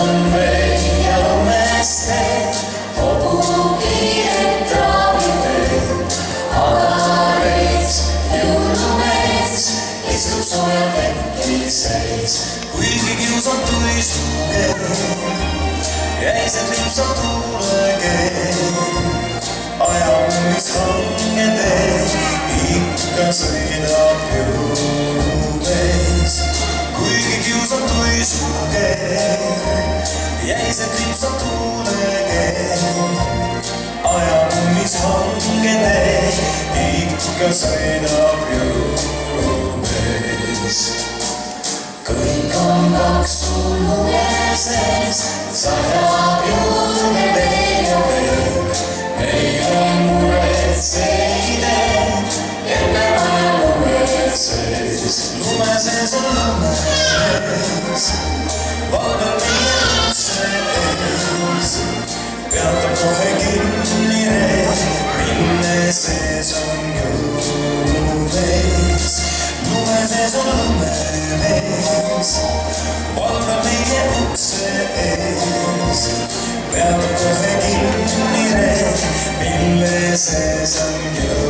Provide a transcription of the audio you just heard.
on vein ja lumest teed, hobukiired traavib ööd. Aga reis, jõulumees, istub sooja penki sees. Kuigi kiusatuid suge, jäised lipsab tuulegeel. Ajamis hange tee, ikka sõidab jõulumees. Kuigi kiusatuid suge, jäised lipsab tuulegeel. Ajamis hange tee, ikka sõidab jõulumees. Kõik on paksu lume sees, sajab juurde veel ja veel. Meie mured see tee, enne aja lume sees. Lume sees on lumemees, vaadab meie ukse ees. Peatab kohe kinni ree, mille sees on jõulumees. Lume sees on lumemees, vaadab meie ukse ees. Peatab kohe kinni ree, mille sees on jõulumees.